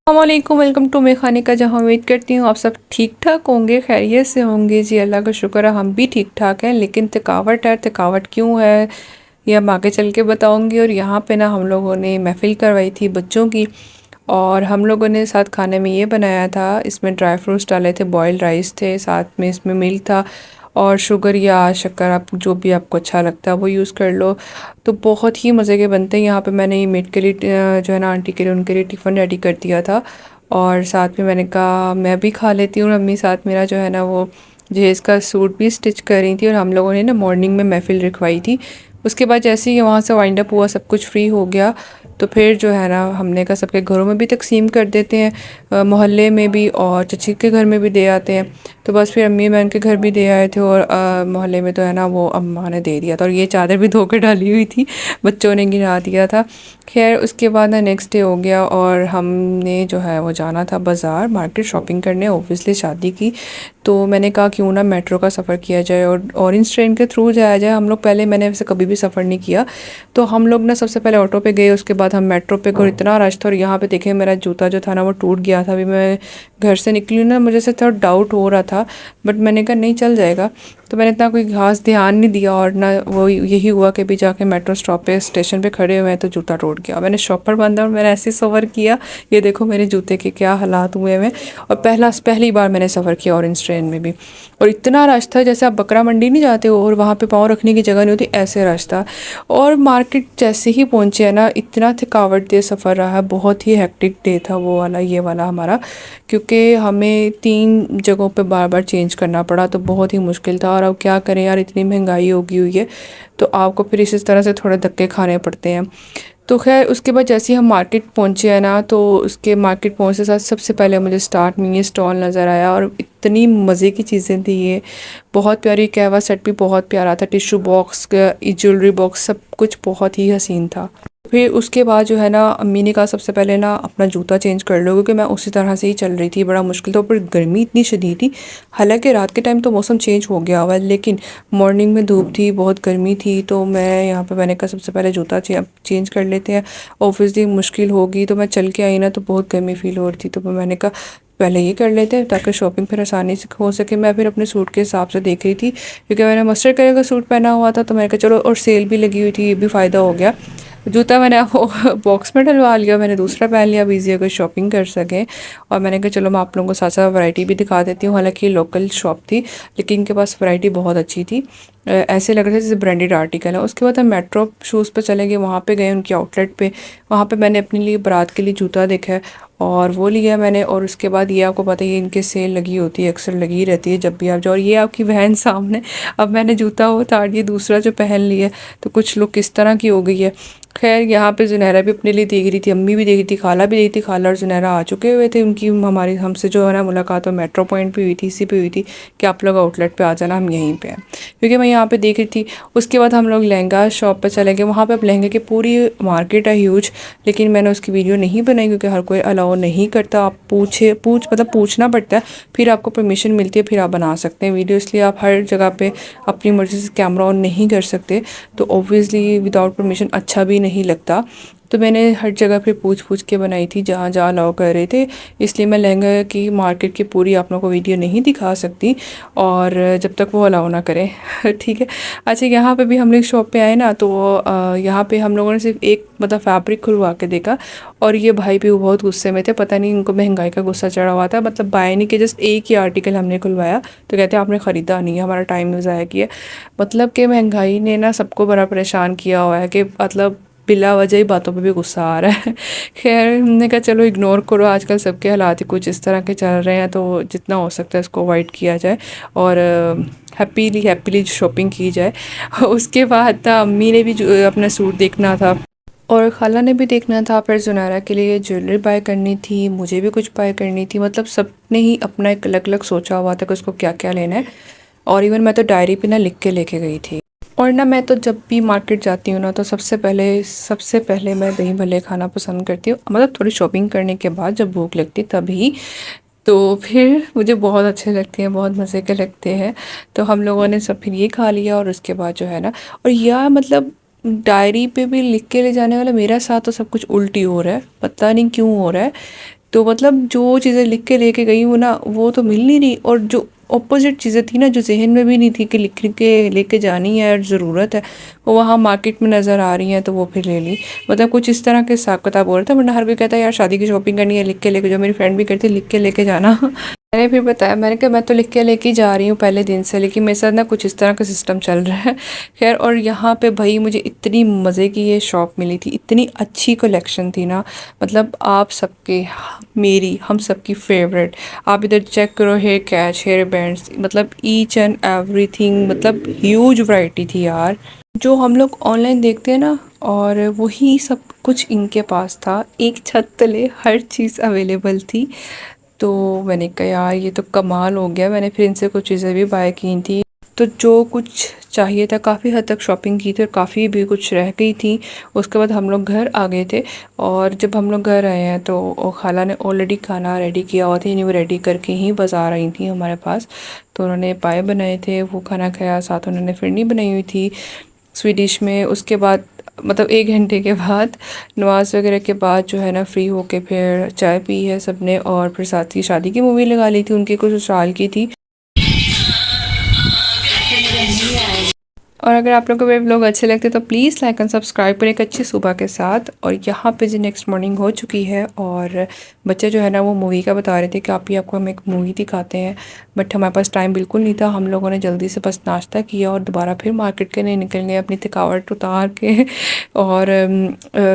अस्सलामुअलैकुम, welcome to मेरे खाने का, जहाँ उम्मीद करती हूँ आप सब ठीक ठाक होंगे, खैरियत से होंगे। जी अल्लाह का शुक्र है, हम भी ठीक ठाक हैं। लेकिन थकावट है। थकावट क्यों है ये हम आगे चल के बताऊँगी। और यहाँ पे ना हम लोगों ने महफ़िल करवाई थी बच्चों की, और हम लोगों ने साथ खाने में ये बनाया था। इसमें ड्राई फ्रूट्स डाले थे, बॉयल्ड राइस थे, साथ में इसमें मिल्क था और शुगर या शक्कर, आप जो भी आपको अच्छा लगता है वो यूज़ कर लो। तो बहुत ही मज़े के बनते हैं। यहाँ पे मैंने ये मेड के लिए जो है ना, आंटी के लिए, उनके लिए टिफ़िन रेडी कर दिया था। और साथ में मैंने कहा मैं भी खा लेती हूँ। और अम्मी साथ मेरा जो है ना वो जहेज़ का सूट भी स्टिच कर रही थी। और हम लोगों ने ना मॉर्निंग में महफ़िल रखवाई थी। उसके बाद जैसे ही वहाँ से वाइंड अप हुआ, सब कुछ फ्री हो गया, तो फिर जो है ना हमने कहा सबके घरों में भी तकसीम कर देते हैं, मोहल्ले में भी और चची के घर में भी दे आते हैं। तो बस फिर अम्मी बहन के घर भी दे आए थे, और मोहल्ले में तो है ना वो अम्मा ने दे दिया था। और ये चादर भी धो के डाली हुई थी, बच्चों ने गिरा दिया था। खैर उसके बाद ना नेक्स्ट डे हो गया, और हमने जो है वो जाना था बाज़ार मार्केट शॉपिंग करने, ऑब्वियसली शादी की। तो मैंने कहा क्यों ना मेट्रो का सफ़र किया जाए और ऑरेंज ट्रेन के थ्रू जाया जाए। हम लोग पहले, मैंने वैसे कभी भी सफ़र नहीं किया, तो हम लोग ना सबसे पहले ऑटो पे गए, उसके बाद हम मेट्रो पे गए। और इतना रश था, और यहाँ पे देखें मेरा जूता जो था ना वो टूट गया था। अभी मैं घर से निकली ना, मुझे से थोड़ा डाउट हो रहा था, बट मैंने कहा नहीं, चल जाएगा। तो मैंने इतना कोई खास ध्यान नहीं दिया, और ना वो यही हुआ कि भी जाके मेट्रो स्टॉप पे स्टेशन पे खड़े हुए हैं तो जूता टूट गया। मैंने शॉपर बांधा और मैंने ऐसे सफ़र किया, ये देखो मेरे जूते के क्या हालात हुए हैं। और पहली बार मैंने सफ़र किया ऑरेंज ट्रेन में भी। और इतना रश था, जैसे आप बकरा मंडी नहीं जाते हो और वहाँ पे पाँव रखने की जगह नहीं होती, ऐसे रश था। और मार्केट जैसे ही पहुँचे हैं ना, इतना थकावट दे सफ़र रहा है, बहुत ही हेक्टिक डे था वो वाला, ये वाला हमारा, क्योंकि हमें 3 जगहों पे बार बार चेंज करना पड़ा, तो बहुत ही मुश्किल था। और अब क्या करें यार, इतनी महंगाई होगी हुई है, तो आपको फिर इसी तरह से थोड़े धक्के खाने पड़ते हैं। तो खैर उसके बाद जैसे ही हम मार्केट पहुँचे हैं ना, तो उसके मार्केट पहुँचने के साथ सबसे पहले मुझे स्टार्ट में ये स्टॉल नज़र आया, और इतनी मज़े की चीज़ें थी ये। बहुत प्यारी कहवा सेट भी बहुत प्यारा था, टिश्यू बॉक्स, ज्वेलरी बॉक्स, सब कुछ बहुत ही हसीन था। फिर उसके बाद जो है ना, अम्मी ने कहा सबसे पहले ना अपना जूता चेंज कर लो, क्योंकि मैं उसी तरह से ही चल रही थी, बड़ा मुश्किल था। ऊपर गर्मी इतनी शदीद थी। हालांकि रात के टाइम तो मौसम चेंज हो गया हुआ है, लेकिन मॉर्निंग में धूप थी, बहुत गर्मी थी। तो मैं यहाँ पे मैंने कहा सबसे पहले जूता चेंज कर लेते हैं, ऑब्वियसली मुश्किल होगी। तो मैं चल के आई ना, तो बहुत गर्मी फील हो रही थी, तो मैंने कहा पहले ये कर लेते हैं ताकि शॉपिंग फिर आसानी से हो सके। मैं फिर अपने सूट के हिसाब से देख रही थी, क्योंकि मैंने मस्टर्ड कलर का सूट पहना हुआ था, तो मैंने कहा चलो, और सेल भी लगी हुई थी, ये भी फ़ायदा हो गया। जूता मैंने वो बॉक्स में डलवा लिया, मैंने दूसरा पहन लिया, अब ईजी अगर शॉपिंग कर सकें। और मैंने कहा चलो मैं आप लोगों को साथ साथ वैरायटी भी दिखा देती हूँ। हालांकि लोकल शॉप थी, लेकिन इनके पास वैरायटी बहुत अच्छी थी। ऐसे लग रहे थे जैसे ब्रांडेड आर्टिकल है। उसके बाद हम मेट्रो शूज़ पे चले गए, वहाँ पे गए उनके आउटलेट पे। वहाँ पे मैंने अपने लिए बारात के लिए जूता देखा है, और वो लिया मैंने। और उसके बाद ये आपको पता ही है, इनके सेल लगी होती है, अक्सर लगी रहती है जब भी आप जाओ। और ये आपकी बहन सामने, अब मैंने जूता उतार दिया, दूसरा जो पहन लिया, तो कुछ लुक किस तरह की हो गई है। खैर यहाँ पे जुनैरा भी अपने लिए देख रही थी, अम्मी भी देख रही थी, खाला भी देख रही थी। खाला और जुनैरा आ चुके हुए थे, उनकी हमारी हमसे जो है ना मुलाकात, और मेट्रो पॉइंट पे हुई थी, इसी पे हुई थी कि आप लोग आउटलेट पे आ जाना, हम यहीं पे हैं, क्योंकि मैं यहाँ पे देख रही थी। उसके बाद हम लोग लहंगा शॉप पे चले गए। वहाँ पे अब लहंगे की पूरी मार्केट है, ह्यूज, लेकिन मैंने उसकी वीडियो नहीं बनाई, क्योंकि हर कोई अलाउ नहीं करता। आप मतलब पूछना पड़ता है, फिर आपको परमिशन मिलती है, फिर आप बना सकते हैं वीडियो। इसलिए आप हर जगह पे अपनी मर्ज़ी से कैमरा ऑन नहीं कर सकते, तो ऑब्वियसली विदाउट परमिशन अच्छा भी नहीं लगता। तो मैंने हर जगह पे पूछ पूछ के बनाई थी, जहाँ जहाँ अलाउ कर रहे थे। इसलिए मैं लहंगा की मार्केट की पूरी आप लोगों को वीडियो नहीं दिखा सकती, और जब तक वो अलाउ ना करें ठीक है। अच्छा, यहाँ पे भी हम लोग शॉप पे आए ना, तो यहाँ पे हम लोगों ने सिर्फ एक मतलब फैब्रिक खुलवा के देखा, और ये भाई भी बहुत गुस्से में थे, पता नहीं इनको महंगाई का गुस्सा चढ़ा हुआ था। मतलब बाय नहीं कि जस्ट एक ही आर्टिकल हमने खुलवाया, तो कहते हैं आपने ख़रीदा नहीं है, हमारा टाइम ज़ाया किया। मतलब कि महंगाई ने ना सबको बड़ा परेशान किया हुआ है, कि मतलब बिला वजह ही बातों पे भी गुस्सा आ रहा है खैर हमने कहा चलो इग्नोर करो, आजकल सबके हालात ही कुछ इस तरह के चल रहे हैं, तो जितना हो सकता है इसको अवॉइड किया जाए, और हैप्पीली शॉपिंग की जाए उसके बाद था अम्मी ने भी अपना सूट देखना था, और खाला ने भी देखना था। फिर जुनैरा के लिए ज्वेलरी बाय करनी थी, मुझे भी कुछ बाय करनी थी। मतलब सब ने ही अपना एक अलग अलग सोचा हुआ था कि उसको क्या क्या लेना है। और इवन मैं तो डायरी पे ना लिख के लेके गई थी। और ना मैं तो जब भी मार्केट जाती हूँ ना, तो सबसे पहले मैं दही भल्ले खाना पसंद करती हूँ। मतलब थोड़ी शॉपिंग करने के बाद जब भूख लगती तभी, तो फिर मुझे बहुत अच्छे लगते हैं, बहुत मज़े के लगते हैं। तो हम लोगों ने सब फिर ये खा लिया, और उसके बाद जो है ना, और यह मतलब डायरी पे भी लिख के ले जाने वाला, मेरा साथ तो सब कुछ उल्टी हो रहा है, पता नहीं क्यों हो रहा है। तो मतलब जो चीज़ें लिख के लेके गई हूँ ना वो तो मिल नहीं रही, और जो ऑपोजिट चीज़ें थी ना जो जहन में भी नहीं थी कि लिख के लेके जानी है और ज़रूरत है, वो वहाँ मार्केट में नज़र आ रही हैं तो वो फिर ले ली। मतलब कुछ इस तरह के हिसाब किताब हो रहा था, वरना हर कोई कहता है यार शादी की शॉपिंग करनी है लिख के लेके जाओ, मेरी फ्रेंड भी कहती है लिख के लेके जाना। मैंने फिर बताया, मैंने कहा मैं तो लिख के लेके जा रही हूँ पहले दिन से, लेकिन मेरे साथ ना कुछ इस तरह का सिस्टम चल रहा है। खैर, और यहाँ पे भाई मुझे इतनी मज़े की ये शॉप मिली थी, इतनी अच्छी कलेक्शन थी ना, मतलब आप सबके, मेरी, हम सबकी फेवरेट। आप इधर चेक करो, हेयर कैच, हेयर बैंड्स, मतलब ईच एंड एवरीथिंग, मतलब ह्यूज वैरायटी थी यार। जो हम लोग ऑनलाइन देखते हैं ना, और वही सब कुछ इनके पास था, एक छत तले हर चीज़ अवेलेबल थी। तो मैंने कहा यार ये तो कमाल हो गया। मैंने फिर इनसे कुछ चीज़ें भी बाय की थी, तो जो कुछ चाहिए था काफ़ी हद तक शॉपिंग की थी, और काफ़ी भी कुछ रह गई थी। उसके बाद हम लोग घर आ गए थे, और जब हम लोग घर आए हैं तो खाला ने ऑलरेडी खाना रेडी किया हुआ था, यानी वो रेडी करके ही बस आ रही थी हमारे पास। तो उन्होंने पाए बनाए थे, वो खाना खाया, साथ उन्होंने फिरनी बनाई हुई थी स्वीट डिश में। उसके बाद मतलब 1 घंटे के बाद नमाज वगैरह के बाद जो है ना फ्री होके फिर चाय पी है सबने, और फिर साथ ही शादी की मूवी लगा ली थी, उनकी कुछ साल की थी। और अगर आप लोगों को मेरे व्लॉग अच्छे लगते तो प्लीज़ लाइक एंड सब्सक्राइब करें एक अच्छी सुबह के साथ। और यहाँ पे जी नेक्स्ट मॉर्निंग हो चुकी है, और बच्चे जो है ना वो मूवी का बता रहे थे कि आप ही आपको हम एक मूवी दिखाते हैं, बट हमारे पास टाइम बिल्कुल नहीं था। हम लोगों ने जल्दी से बस नाश्ता किया और दोबारा फिर मार्केट के लिए निकल गए अपनी थकावट उतार के। और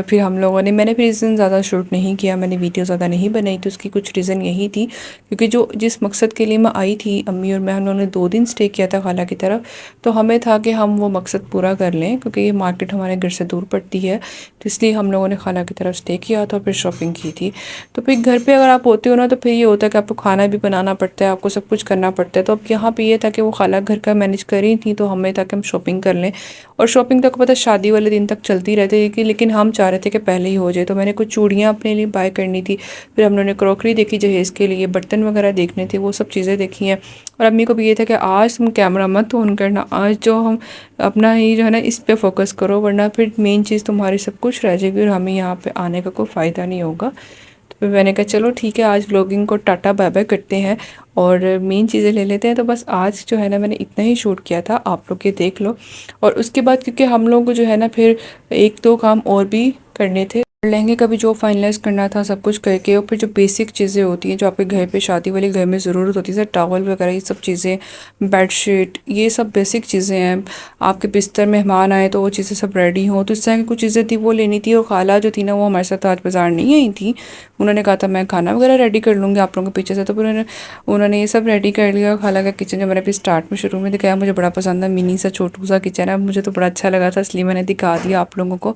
फिर हम लोगों ने, मैंने फिर इस दिन ज़्यादा शूट नहीं किया, मैंने वीडियो ज़्यादा नहीं बनाई थी। उसकी कुछ रीज़न यही थी क्योंकि जो जिस मकसद के लिए मैं आई थी, अम्मी और मैं, हम लोगों ने 2 दिन स्टे किया था खाला की तरफ, तो हमें था कि हम वो मकसद पूरा कर लें, क्योंकि ये मार्केट हमारे घर से दूर पड़ती है, तो इसलिए हम लोगों ने खाला की तरफ स्टे किया था और फिर शॉपिंग की थी। तो फिर घर पे अगर आप होते हो ना तो फिर ये होता है कि आपको खाना भी बनाना पड़ता है, आपको सब कुछ करना पड़ता है। तो अब यहाँ पे ये था कि वो खाला घर का मैनेज कर रही थी, तो हमें था कि हम शॉपिंग कर लें। और शॉपिंग तक पता शादी वाले दिन तक चलती रहती थी, लेकिन हम चाह रहे थे कि पहले ही हो जाए। तो मैंने कुछ चूड़ियाँ अपने लिए बाय करनी थी, फिर हम लोगों ने क्रॉकरी देखी जहेज़ के लिए, बर्तन वगैरह देखने थे, वो सब चीज़ें देखी हैं। और अम्मी को भी ये था कि आज तुम कैमरा मत ऑन करना, आज जो हम अपना ही जो है ना इस पे फोकस करो, वरना फिर मेन चीज़ तुम्हारी सब कुछ रह जाएगी और हमें यहाँ पे आने का कोई फ़ायदा नहीं होगा। तो फिर मैंने कहा चलो ठीक है, आज व्लॉगिंग को टाटा बाय बाय करते हैं और मेन चीज़ें ले लेते हैं। तो बस आज जो है ना मैंने इतना ही शूट किया था, आप लोग ये देख लो। और उसके बाद क्योंकि हम लोग को जो है ना फिर 1-2 काम और भी करने थे, लहंगे का भी जो फाइनलाइज करना था सब कुछ करके, और फिर जो बेसिक चीज़ें होती हैं जो आपके घर पे शादी वाले घर में ज़रूरत होती है, जैसे टॉवल वगैरह, ये सब चीज़ें, बेडशीट, ये सब बेसिक चीज़ें हैं। आपके बिस्तर मेहमान आए तो वो चीज़ें सब रेडी हों, तो इस तरह की कुछ चीज़ें थी वो लेनी थी। और खाला जो थी ना वो हमारे साथ आज बाज़ार नहीं आई थी, उन्होंने कहा था मैं खाना वगैरह रेडी कर लूँगी आप लोगों के पीछे से। तो फिर उन्होंने ये सब रेडी कर लिया। खाला का किचन जो मैंने अभी स्टार्ट में शुरू में दिखाया, मुझे बड़ा पसंद है, मिनी सा छोटू सा किचन है, मुझे तो बड़ा अच्छा लगा था, इसलिए मैंने दिखा दिया आप लोगों को।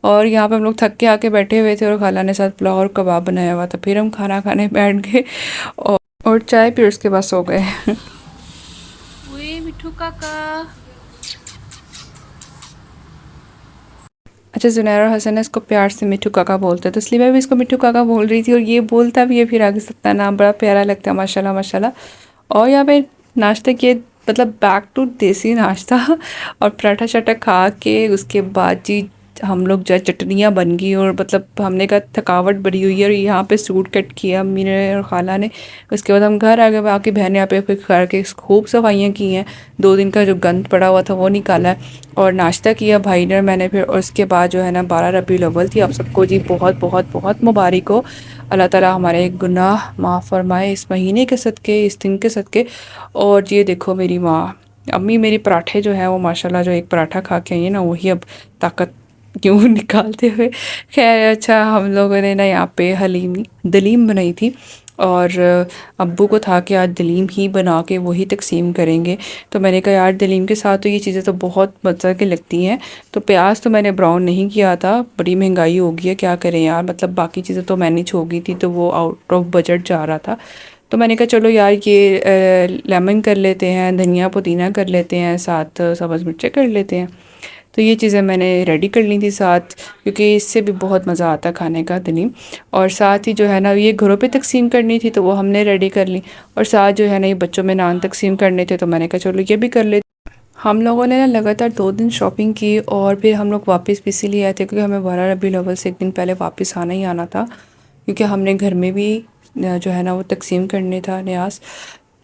और यहाँ पे हम लोग थक के आके बैठे हुए थे और खाला ने साथ पुलाव और कबाब बनाया हुआ था, फिर हम खाना खाने बैठ गए और चाय फिर उसके बाद सो गए। ओए मिठू काका। अच्छा, जुनैर और हसन है इसको प्यार से मिठू काका बोलते हैं, तो इसलिए मैं भी इसको मिठू काका बोल रही थी, और ये बोलता भी है फिर आगे सबका नाम, बड़ा प्यारा लगता है, माशाल्लाह माशाल्लाह। और यहाँ पे नाश्ता किए, मतलब बैक टू देसी नाश्ता। और पराठा शराठा खा के उसके बाद जी हम लोग जो चटनियाँ बन गई, और मतलब हमने कहा थकावट बढ़ी हुई है, और यहाँ पे सूट कट किया अम्मी ने और खाला ने। उसके बाद हम घर आ गए, आके बहन यहाँ पे फिर घर के खूब सफाइयाँ की हैं, 2 दिन का जो गंद पड़ा हुआ था वो निकाला है, और नाश्ता किया भाई ने और मैंने फिर। और उसके बाद जो है ना 12 रबीउल अव्वल थी। आप सबको जी बहुत बहुत बहुत मुबारक हो, अल्लाह ताला हमारे गुनाह माफ़ फरमाए इस महीने के सदके, इस दिन के सदके। और ये देखो मेरी माँ, अम्मी मेरी पराठे जो है वो माशाल्लाह जो एक पराठा खा के आई है ना वही अब ताकत क्यों निकालते हुए। खैर अच्छा, हम लोगों ने ना यहाँ पे दलीम बनाई थी, और अब्बू को था कि आज दलीम ही बना के वही तकसीम करेंगे। तो मैंने कहा यार दलीम के साथ तो ये चीज़ें तो बहुत मज़े की लगती हैं। तो प्याज तो मैंने ब्राउन नहीं किया था, बड़ी महंगाई हो गई है, क्या करें यार, मतलब बाकी चीज़ें तो मैनेज हो गई थी, तो वो आउट ऑफ बजट जा रहा था। तो मैंने कहा चलो यार ये लेमन कर लेते हैं, धनिया पुदीना कर लेते हैं, साथ सब्ज़ मिर्चें कर लेते हैं। तो ये चीज़ें मैंने रेडी कर ली थी साथ, क्योंकि इससे भी बहुत मज़ा आता है खाने का दलीम। और साथ ही जो है ना ये घरों पे तकसीम करनी थी तो वो हमने रेडी कर ली, और साथ जो है ना ये बच्चों में नान तकसीम करने थे, तो मैंने कहा चलो ये भी कर लेते। हम लोगों ने ना लगातार 2 दिन शॉपिंग की, और फिर हम लोग वापस भी इसीलिए आए थे क्योंकि हमें 12 रबीउल अव्वल से 1 दिन पहले वापस आना ही आना था। क्योंकि हमने घर में भी जो है ना वो तकसीम करने था न्यास।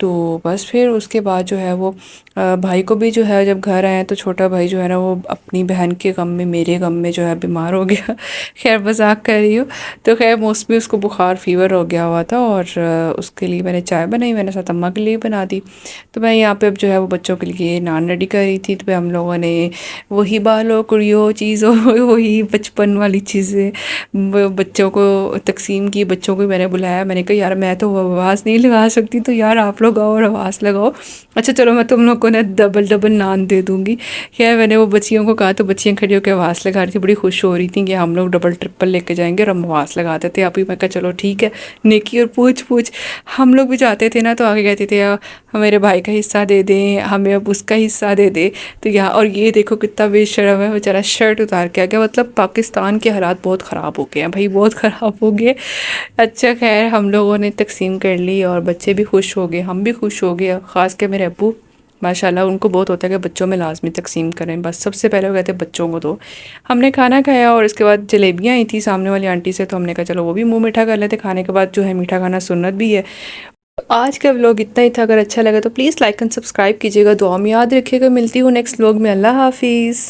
तो बस फिर उसके बाद जो है वो भाई को भी जो है जब घर आए तो छोटा भाई जो है ना वो अपनी बहन के गम में मेरे गम में जो है बीमार हो गया। खैर मजाक कर रही हूँ। तो खैर मोस्टली उसको बुखार फीवर हो गया हुआ था और उसके लिए मैंने चाय बनाई, मैंने साथ अम्मा के लिए बना दी। तो मैं यहाँ पे अब जो है वो बच्चों के लिए नान रेडी कर रही थी। तो फिर हम लोगों ने वही बालो कुड़ियो चीज़ों वही बचपन वाली चीज़ें बच्चों को तकसीम की। बच्चों को मैंने बुलाया, मैंने कहा यार मैं तो आवाज़ नहीं लगा सकती तो यार आप लोग आओ और आवाज़ लगाओ। अच्छा चलो मैं तुम लोग को ना डबल डबल नान दे दूँगी। खैर मैंने वो बच्चियों को कहा तो बच्चियाँ खड़ी होकर आवाज़ लगा रही थी, बड़ी खुश हो रही थी कि हम लोग डबल ट्रिपल लेके जाएंगे और हम आवाज़ लगाते थे। अभी मैं कहा चलो ठीक है, नेकी और पूछ पूछ। हम लोग भी जाते थे ना तो आगे कहते थे मेरे भाई का हिस्सा दे दें, हमें अब उसका हिस्सा दे दे। तो यहाँ और ये देखो कितना बेशर्म है बेचारा, शर्ट उतार के आ गया। मतलब पाकिस्तान के हालात बहुत ख़राब हो गए हैं भाई, बहुत ख़राब हो गए। अच्छा खैर हम लोगों ने तकसीम कर ली और बच्चे भी खुश हो गए, हम भी खुश हो गए। ख़ास के मेरे अब्बू माशाल्लाह उनको बहुत होता है कि बच्चों में लाजमी तकसीम करें, बस सबसे पहले वो कहते हैं बच्चों को दो। हमने खाना खाया और इसके बाद जलेबियाँ आई थी सामने वाली आंटी से, तो हमने कहा चलो वो भी मुंह मीठा कर लेते। खाने के बाद जो है मीठा खाना सुन्नत भी है। आज का व्लॉग इतना ही था, अगर अच्छा लगा तो प्लीज़ लाइक एंड सब्सक्राइब कीजिएगा, दुआ में याद रखिएगा। मिलती हूँ नेक्स्ट व्लॉग में। अल्लाह हाफिज़।